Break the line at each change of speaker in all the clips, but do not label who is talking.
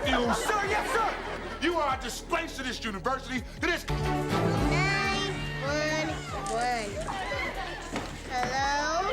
Matthews.
Sir, yes, sir.
You are a disgrace to this university, to this...
911. Hello?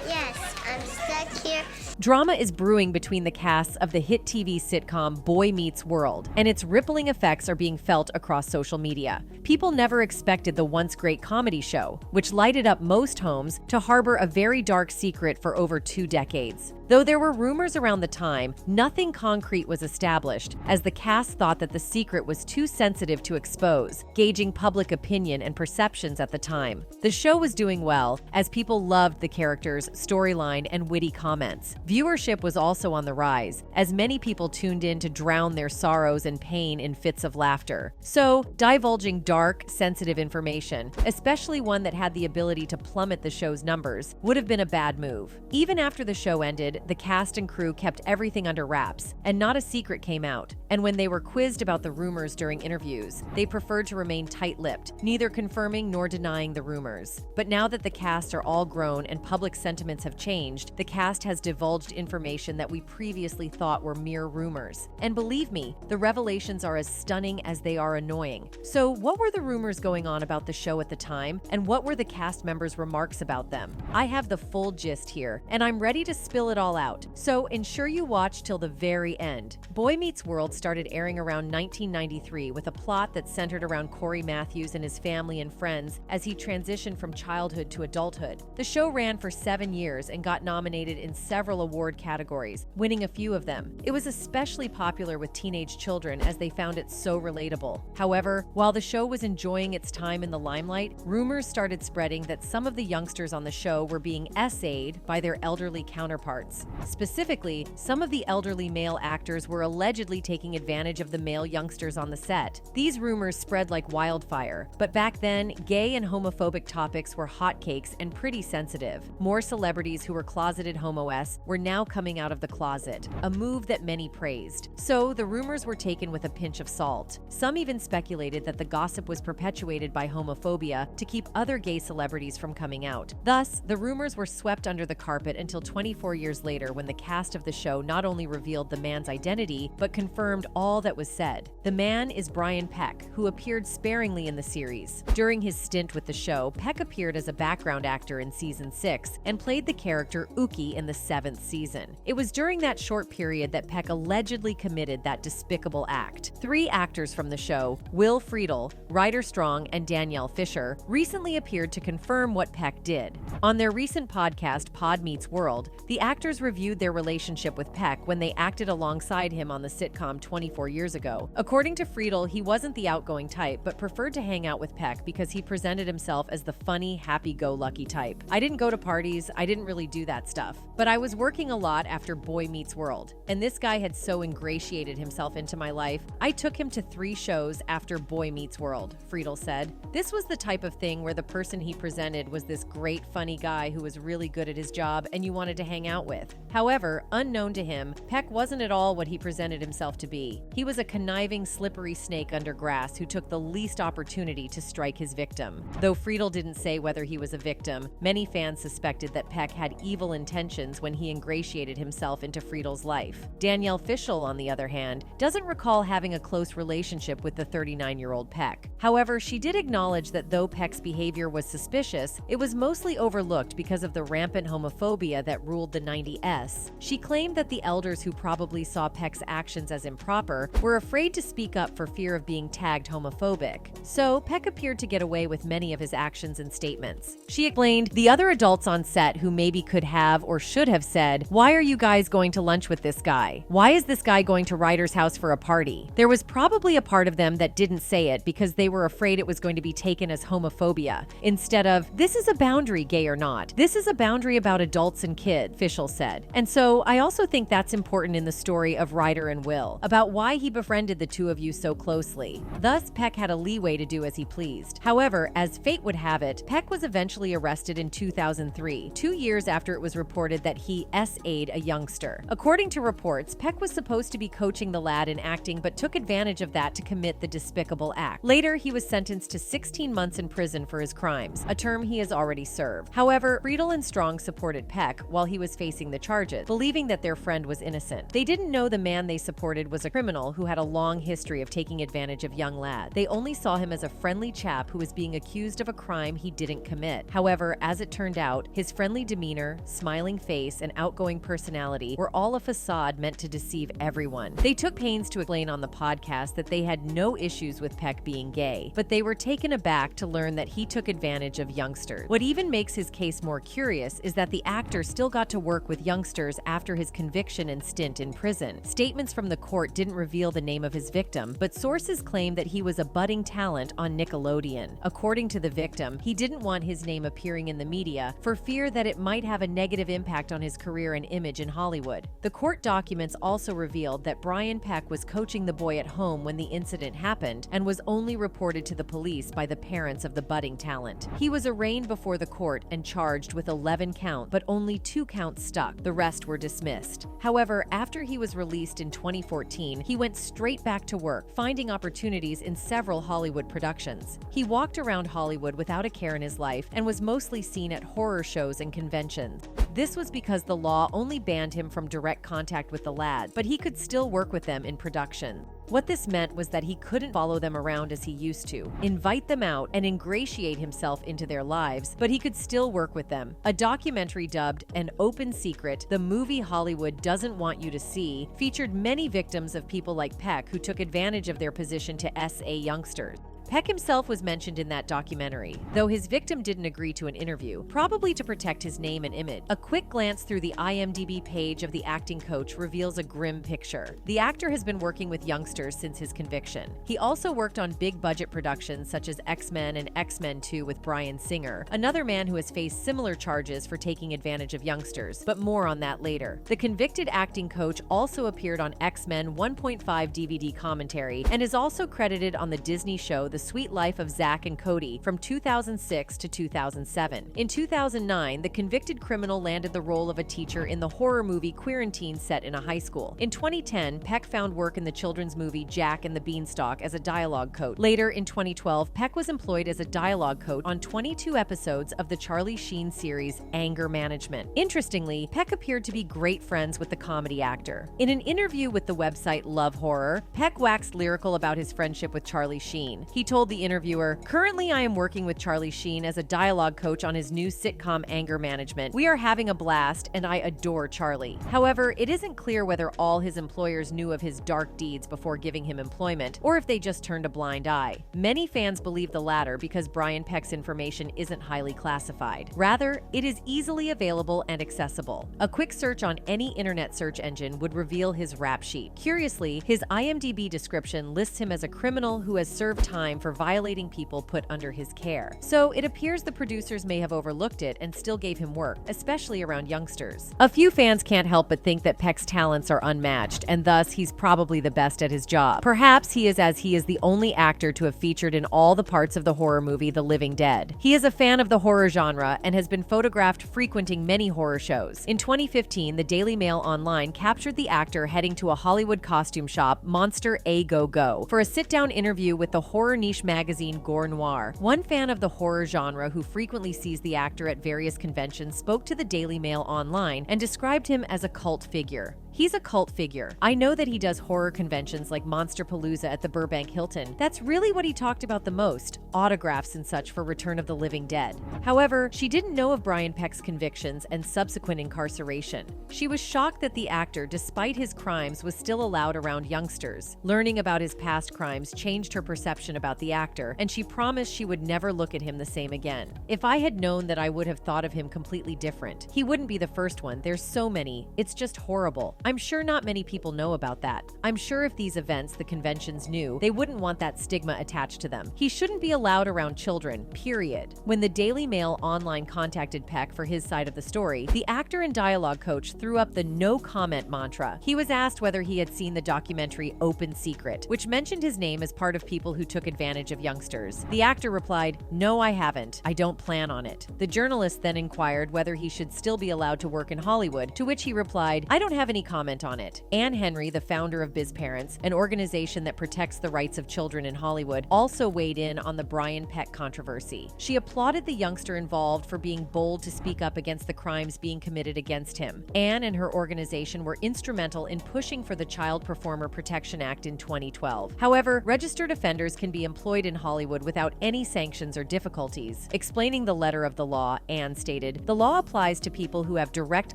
Yes, I'm stuck here.
Drama is brewing between the casts of the hit TV sitcom Boy Meets World, and its rippling effects are being felt across social media. People never expected the once great comedy show, which lighted up most homes, to harbor a very dark secret for over 2 decades. Though there were rumors around the time, nothing concrete was established, as the cast thought that the secret was too sensitive to expose, gauging public opinion and perceptions at the time. The show was doing well, as people loved the characters, storyline, and witty comments. Viewership was also on the rise, as many people tuned in to drown their sorrows and pain in fits of laughter. So, divulging dark, sensitive information, especially one that had the ability to plummet the show's numbers, would have been a bad move. Even after the show ended, the cast and crew kept everything under wraps, and not a secret came out. And when they were quizzed about the rumors during interviews, they preferred to remain tight-lipped, neither confirming nor denying the rumors. But now that the cast are all grown and public sentiments have changed, the cast has divulged information that we previously thought were mere rumors. And believe me, the revelations are as stunning as they are annoying. So what were the rumors going on about the show at the time, and what were the cast members' remarks about them? I have the full gist here, and I'm ready to spill it all out. So ensure you watch till the very end. Boy Meets World started airing around 1993 with a plot that centered around Cory Matthews and his family and friends as he transitioned from childhood to adulthood. The show ran for 7 years and got nominated in several award categories, winning a few of them. It was especially popular with teenage children as they found it so relatable. However, while the show was enjoying its time in the limelight, rumors started spreading that some of the youngsters on the show were being essayed by their elderly counterparts. Specifically, some of the elderly male actors were allegedly taking advantage of the male youngsters on the set. These rumors spread like wildfire, but back then, gay and homophobic topics were hotcakes and pretty sensitive. More celebrities who were closeted homo-s were now coming out of the closet, a move that many praised. So, the rumors were taken with a pinch of salt. Some even speculated that the gossip was perpetuated by homophobia to keep other gay celebrities from coming out. Thus, the rumors were swept under the carpet until 24 years later, when the cast of the show not only revealed the man's identity, but confirmed all that was said. The man is Brian Peck, who appeared sparingly in the series. During his stint with the show, Peck appeared as a background actor in season 6 and played the character Uki in the 7th season. It was during that short period that Peck allegedly committed that despicable act. 3 actors from the show, Will Friedle, Ryder Strong, and Danielle Fisher, recently appeared to confirm what Peck did. On their recent podcast, Pod Meets World, the actors reviewed their relationship with Peck when they acted alongside him on the sitcom 24 years ago. According to Friedel, he wasn't the outgoing type, but preferred to hang out with Peck because he presented himself as the funny, happy-go-lucky type. I didn't go to parties, I didn't really do that stuff. But I was working a lot after Boy Meets World, and this guy had so ingratiated himself into my life, I took him to 3 shows after Boy Meets World, Friedel said. This was the type of thing where the person he presented was this great, funny guy who was really good at his job and you wanted to hang out with. However, unknown to him, Peck wasn't at all what he presented himself to be. He was a conniving, slippery snake under grass who took the least opportunity to strike his victim. Though Friedel didn't say whether he was a victim, many fans suspected that Peck had evil intentions when he ingratiated himself into Friedel's life. Danielle Fishel, on the other hand, doesn't recall having a close relationship with the 39-year-old Peck. However, she did acknowledge that though Peck's behavior was suspicious, it was mostly overlooked because of the rampant homophobia that ruled the 90s. She claimed that the elders who probably saw Peck's actions as improper were afraid to speak up for fear of being tagged homophobic. So, Peck appeared to get away with many of his actions and statements. She explained, the other adults on set who maybe could have or should have said, "Why are you guys going to lunch with this guy? Why is this guy going to Ryder's house for a party?" There was probably a part of them that didn't say it because they were afraid it was going to be taken as homophobia, instead of, "This is a boundary, gay or not. This is a boundary about adults and kids," Fishel said. And so, I also think that's important in the story of Ryder and Will, about why he befriended the two of you so closely. Thus, Peck had a leeway to do as he pleased. However, as fate would have it, Peck was eventually arrested in 2003, 2 years after it was reported that he SA'd a youngster. According to reports, Peck was supposed to be coaching the lad in acting but took advantage of that to commit the despicable act. Later, he was sentenced to 16 months in prison for his crimes, a term he has already served. However, Friedel and Strong supported Peck while he was facing the charges, believing that their friend was innocent. They didn't know the man they supported was was a criminal who had a long history of taking advantage of young lads. They only saw him as a friendly chap who was being accused of a crime he didn't commit. However, as it turned out, his friendly demeanor, smiling face, and outgoing personality were all a facade meant to deceive everyone. They took pains to explain on the podcast that they had no issues with Peck being gay, but they were taken aback to learn that he took advantage of youngsters. What even makes his case more curious is that the actor still got to work with youngsters after his conviction and stint in prison. Statements from the court didn't reveal the name of his victim, but sources claim that he was a budding talent on Nickelodeon. According to the victim, he didn't want his name appearing in the media for fear that it might have a negative impact on his career and image in Hollywood. The court documents also revealed that Brian Peck was coaching the boy at home when the incident happened and was only reported to the police by the parents of the budding talent. He was arraigned before the court and charged with 11 counts, but only 2 counts stuck. The rest were dismissed. However, after he was released in 2014, he went straight back to work, finding opportunities in several Hollywood productions. He walked around Hollywood without a care in his life and was mostly seen at horror shows and conventions. This was because the law only banned him from direct contact with the lads, but he could still work with them in production. What this meant was that he couldn't follow them around as he used to, invite them out, and ingratiate himself into their lives, but he could still work with them. A documentary dubbed An Open Secret, the movie Hollywood Doesn't Want You to See, featured many victims of people like Peck who took advantage of their position to SA youngsters. Peck himself was mentioned in that documentary, though his victim didn't agree to an interview, probably to protect his name and image. A quick glance through the IMDb page of the acting coach reveals a grim picture. The actor has been working with youngsters since his conviction. He also worked on big-budget productions such as X-Men and X-Men 2 with Bryan Singer, another man who has faced similar charges for taking advantage of youngsters, but more on that later. The convicted acting coach also appeared on X-Men 1.5 DVD commentary and is also credited on the Disney show The Sweet Life of Zack and Cody from 2006 to 2007. In 2009, the convicted criminal landed the role of a teacher in the horror movie Quarantine set in a high school. In 2010, Peck found work in the children's movie Jack and the Beanstalk as a dialogue coach. Later, in 2012, Peck was employed as a dialogue coach on 22 episodes of the Charlie Sheen series Anger Management. Interestingly, Peck appeared to be great friends with the comedy actor. In an interview with the website Love Horror, Peck waxed lyrical about his friendship with Charlie Sheen. He told the interviewer, "Currently, I am working with Charlie Sheen as a dialogue coach on his new sitcom Anger Management. We are having a blast, and I adore Charlie." However, it isn't clear whether all his employers knew of his dark deeds before giving him employment, or if they just turned a blind eye. Many fans believe the latter because Brian Peck's information isn't highly classified. Rather, it is easily available and accessible. A quick search on any internet search engine would reveal his rap sheet. Curiously, his IMDb description lists him as a criminal who has served time for violating people put under his care. So it appears the producers may have overlooked it and still gave him work, especially around youngsters. A few fans can't help but think that Peck's talents are unmatched, and thus he's probably the best at his job. Perhaps he is, as he is the only actor to have featured in all the parts of the horror movie The Living Dead. He is a fan of the horror genre and has been photographed frequenting many horror shows. In 2015, the Daily Mail Online captured the actor heading to a Hollywood costume shop, Monster A Go Go, for a sit-down interview with the horror niche magazine Gore Noir. One fan of the horror genre who frequently sees the actor at various conventions spoke to the Daily Mail Online and described him as a cult figure. He's a cult figure. I know that he does horror conventions like Monsterpalooza at the Burbank Hilton. That's really what he talked about the most, autographs and such for Return of the Living Dead. However, she didn't know of Brian Peck's convictions and subsequent incarceration. She was shocked that the actor, despite his crimes, was still allowed around youngsters. Learning about his past crimes changed her perception about the actor, and she promised she would never look at him the same again. "If I had known that, I would have thought of him completely different. He wouldn't be the first one. There's so many. It's just horrible. I'm sure not many people know about that. I'm sure if these events the conventions knew, they wouldn't want that stigma attached to them. He shouldn't be allowed around children, period." When the Daily Mail Online contacted Peck for his side of the story, the actor and dialogue coach threw up the no comment mantra. He was asked whether he had seen the documentary Open Secret, which mentioned his name as part of people who took advantage of youngsters. The actor replied, "No, I haven't. I don't plan on it." The journalist then inquired whether he should still be allowed to work in Hollywood, to which he replied, "I don't have any comment on it. Anne Henry, the founder of Biz Parents, an organization that protects the rights of children in Hollywood, also weighed in on the Brian Peck controversy. She applauded the youngster involved for being bold to speak up against the crimes being committed against him. Anne and her organization were instrumental in pushing for the Child Performer Protection Act in 2012. However, registered offenders can be employed in Hollywood without any sanctions or difficulties. Explaining the letter of the law, Anne stated, "The law applies to people who have direct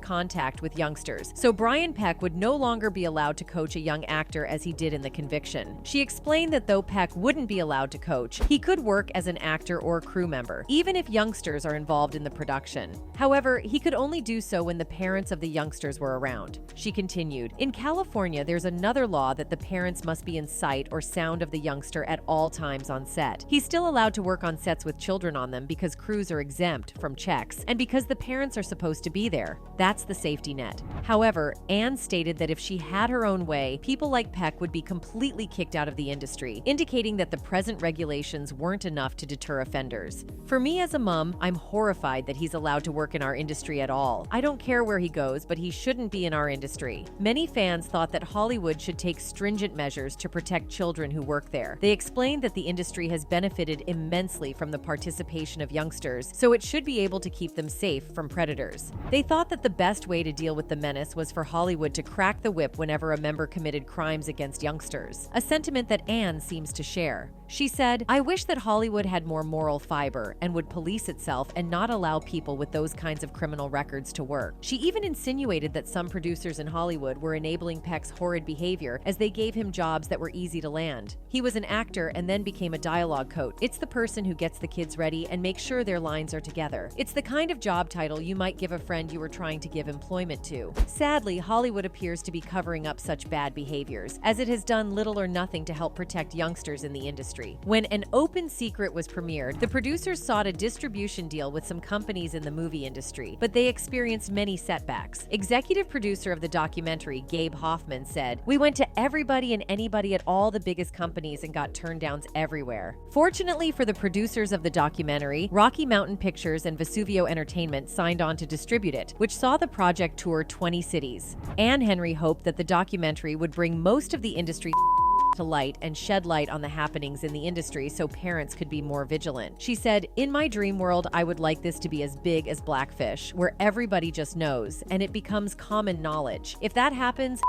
contact with youngsters, so Brian Peck would no longer be allowed to coach a young actor as he did in the conviction." She explained that though Peck wouldn't be allowed to coach, he could work as an actor or crew member, even if youngsters are involved in the production. However, he could only do so when the parents of the youngsters were around. She continued, "In California, there's another law that the parents must be in sight or sound of the youngster at all times on set. He's still allowed to work on sets with children on them because crews are exempt from checks and because the parents are supposed to be there. That's the safety net." However, Anne stated that if she had her own way, people like Peck would be completely kicked out of the industry, indicating that the present regulations weren't enough to deter offenders. "For me as a mom, I'm horrified that he's allowed to work in our industry at all. I don't care where he goes, but he shouldn't be in our industry." Many fans thought that Hollywood should take stringent measures to protect children who work there. They explained that the industry has benefited immensely from the participation of youngsters, so it should be able to keep them safe from predators. They thought that the best way to deal with the menace was for Hollywood to crack the whip whenever a member committed crimes against youngsters, a sentiment that Anne seems to share. She said, "I wish that Hollywood had more moral fiber and would police itself and not allow people with those kinds of criminal records to work." She even insinuated that some producers in Hollywood were enabling Peck's horrid behavior as they gave him jobs that were easy to land. He was an actor and then became a dialogue coach. It's the person who gets the kids ready and makes sure their lines are together. It's the kind of job title you might give a friend you were trying to give employment to. Sadly, Hollywood appears to be covering up such bad behaviors, as it has done little or nothing to help protect youngsters in the industry. When An Open Secret was premiered, the producers sought a distribution deal with some companies in the movie industry, but they experienced many setbacks. Executive producer of the documentary, Gabe Hoffman, said, "We went to everybody and anybody at all the biggest companies and got turn downs everywhere." Fortunately for the producers of the documentary, Rocky Mountain Pictures and Vesuvio Entertainment signed on to distribute it, which saw the project tour 20 cities. Anne Henry hoped that the documentary would bring most of the industry to light and shed light on the happenings in the industry so parents could be more vigilant. She said, "In my dream world, I would like this to be as big as Blackfish, where everybody just knows and it becomes common knowledge. If that happens,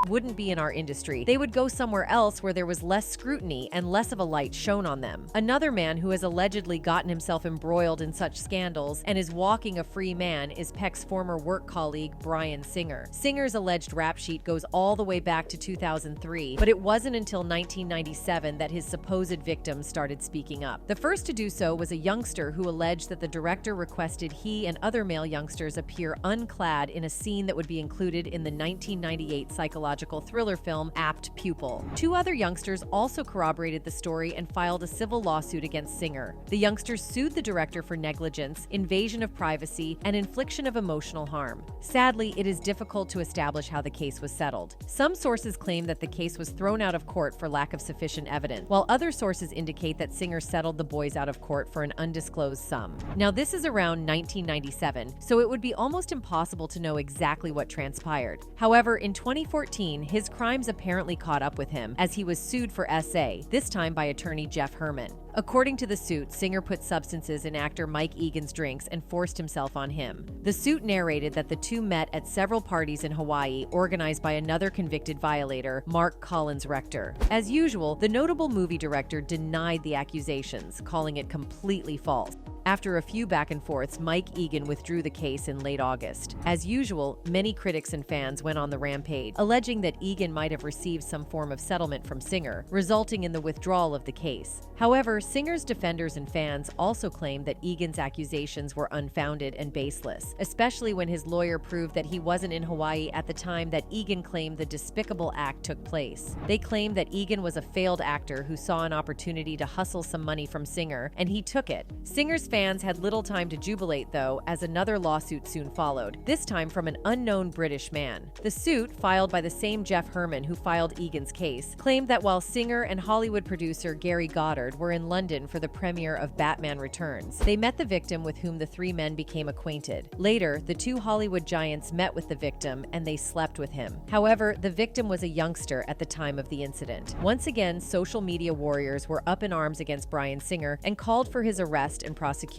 wouldn't be in our industry. They would go somewhere else where there was less scrutiny and less of a light shown on them." Another man who has allegedly gotten himself embroiled in such scandals and is walking a free man is Peck's former work colleague, Bryan Singer. Singer's alleged rap sheet goes all the way back to 2003, but it wasn't until 1997 that his supposed victims started speaking up. The first to do so was a youngster who alleged that the director requested he and other male youngsters appear unclad in a scene that would be included in the 1998 psychological thriller film Apt Pupil. Two other youngsters also corroborated the story and filed a civil lawsuit against Singer. The youngsters sued the director for negligence, invasion of privacy, and infliction of emotional harm. Sadly, it is difficult to establish how the case was settled. Some sources claim that the case was thrown out of court for lack of sufficient evidence, while other sources indicate that Singer settled the boys out of court for an undisclosed sum. Now, this is around 1997, so it would be almost impossible to know exactly what transpired. However, in 2014, his crimes apparently caught up with him as he was sued for SA, this time by attorney Jeff Herman. According to the suit, Singer put substances in actor Mike Egan's drinks and forced himself on him. The suit narrated that the two met at several parties in Hawaii organized by another convicted violator, Mark Collins Rector. As usual, the notable movie director denied the accusations, calling it completely false. After a few back and forths, Mike Egan withdrew the case in late August. As usual, many critics and fans went on the rampage, alleging that Egan might have received some form of settlement from Singer, resulting in the withdrawal of the case. However, Singer's defenders and fans also claimed that Egan's accusations were unfounded and baseless, especially when his lawyer proved that he wasn't in Hawaii at the time that Egan claimed the despicable act took place. They claimed that Egan was a failed actor who saw an opportunity to hustle some money from Singer, and he took it. Singer's fans fans had little time to jubilate, though, as another lawsuit soon followed, this time from an unknown British man. The suit, filed by the same Jeff Herman who filed Egan's case, claimed that while singer and Hollywood producer Gary Goddard were in London for the premiere of Batman Returns, they met the victim with whom the three men became acquainted. Later, the two Hollywood giants met with the victim and they slept with him. However, the victim was a youngster at the time of the incident. Once again, social media warriors were up in arms against Bryan Singer and called for his arrest and prosecution.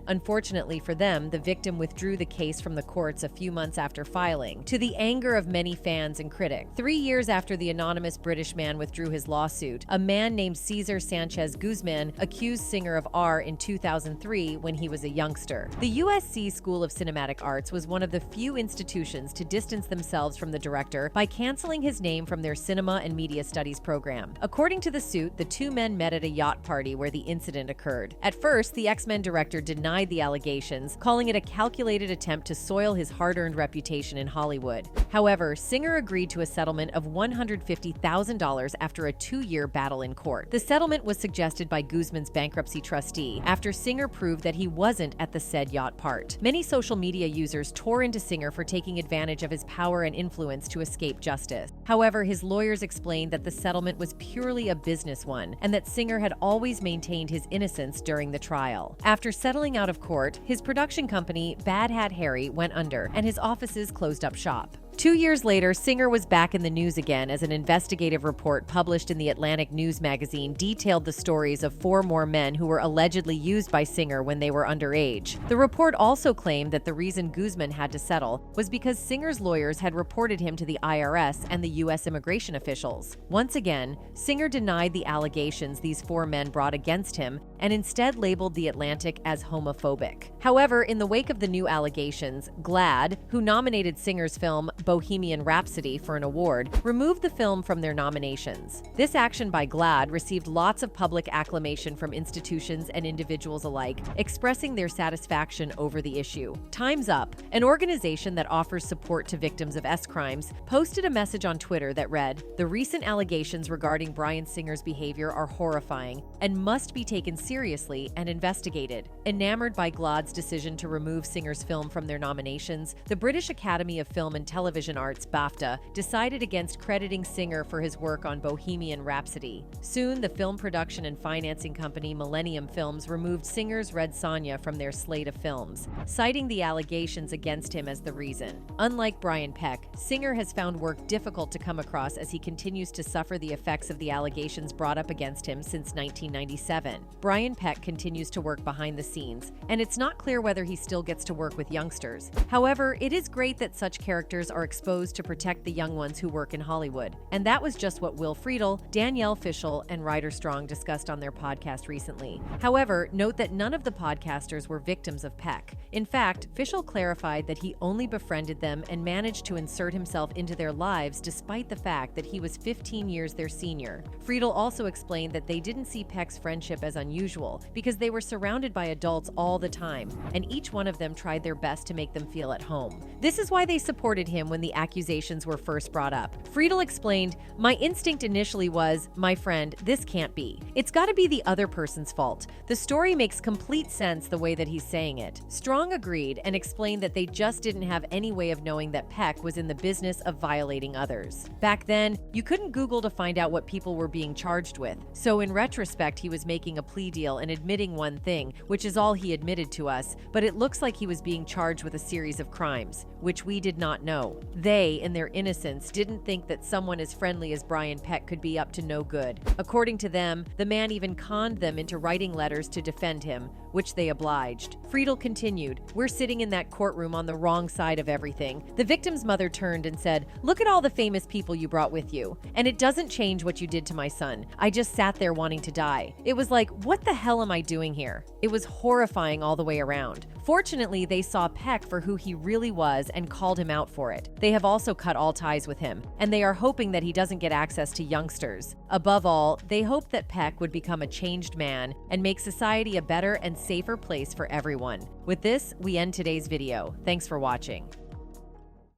Unfortunately for them, the victim withdrew the case from the courts a few months after filing, to the anger of many fans and critics. 3 years after the anonymous British man withdrew his lawsuit, a man named Cesar Sanchez Guzman accused Singer of R in 2003 when he was a youngster. The USC School of Cinematic Arts was one of the few institutions to distance themselves from the director by canceling his name from their cinema and media studies program. According to the suit, the two men met at a yacht party where the incident occurred. At first, the X-Men director denied the allegations, calling it a calculated attempt to soil his hard-earned reputation in Hollywood. However, Singer agreed to a settlement of $150,000 after a 2-year battle in court. The settlement was suggested by Guzman's bankruptcy trustee after Singer proved that he wasn't at the said yacht part. Many social media users tore into Singer for taking advantage of his power and influence to escape justice. However, his lawyers explained that the settlement was purely a business one and that Singer had always maintained his innocence during the trial. After settling out of court, his production company, Bad Hat Harry, went under and his offices closed up shop. 2 years later, Singer was back in the news again as an investigative report published in the Atlantic News magazine detailed the stories of 4 more men who were allegedly used by Singer when they were underage. The report also claimed that the reason Guzman had to settle was because Singer's lawyers had reported him to the IRS and the U.S. immigration officials. Once again, Singer denied the allegations these 4 men brought against him and instead labeled The Atlantic as homophobic. However, in the wake of the new allegations, GLAAD, who nominated Singer's film Bohemian Rhapsody for an award, removed the film from their nominations. This action by GLAAD received lots of public acclamation from institutions and individuals alike, expressing their satisfaction over the issue. Time's Up, an organization that offers support to victims of S-crimes, posted a message on Twitter that read, "The recent allegations regarding Bryan Singer's behavior are horrifying and must be taken seriously and investigated." Enamored by GLAAD's decision to remove Singer's film from their nominations, the British Academy of Film and Television Arts, BAFTA, decided against crediting Singer for his work on Bohemian Rhapsody. Soon, the film production and financing company Millennium Films removed Singer's Red Sonja from their slate of films, citing the allegations against him as the reason. Unlike Brian Peck, Singer has found work difficult to come across as he continues to suffer the effects of the allegations brought up against him since 1997. Brian Peck continues to work behind the scenes, and it's not clear whether he still gets to work with youngsters. However, it is great that such characters are exposed to protect the young ones who work in Hollywood. And that was just what Will Friedle, Danielle Fishel, and Ryder Strong discussed on their podcast recently. However, note that none of the podcasters were victims of Peck. In fact, Fishel clarified that he only befriended them and managed to insert himself into their lives despite the fact that he was 15 years their senior. Friedle also explained that they didn't see Peck's friendship as unusual because they were surrounded by adults all the time, and each one of them tried their best to make them feel at home. This is why they supported him when the accusations were first brought up. Friedle explained, "My instinct initially was, my friend, this can't be. It's got to be the other person's fault. The story makes complete sense the way that he's saying it." Strong agreed and explained that they just didn't have any way of knowing that Peck was in the business of violating others. Back then, you couldn't Google to find out what people were being charged with. So in retrospect, he was making a plea deal and admitting one thing, which is all he admitted to us, but it looks like he was being charged with a series of crimes, which we did not know. They, in their innocence, didn't think that someone as friendly as Brian Peck could be up to no good. According to them, the man even conned them into writing letters to defend him, which they obliged. Friedle continued, "We're sitting in that courtroom on the wrong side of everything. The victim's mother turned and said, 'Look at all the famous people you brought with you. And it doesn't change what you did to my son. I just sat there wanting to die.' It was like, what the hell am I doing here?" It was horrifying all the way around. Fortunately, they saw Peck for who he really was and called him out for it. They have also cut all ties with him, and they are hoping that he doesn't get access to youngsters. Above all, they hope that Peck would become a changed man and make society a better and safer place for everyone. With this, we end today's video. Thanks for watching.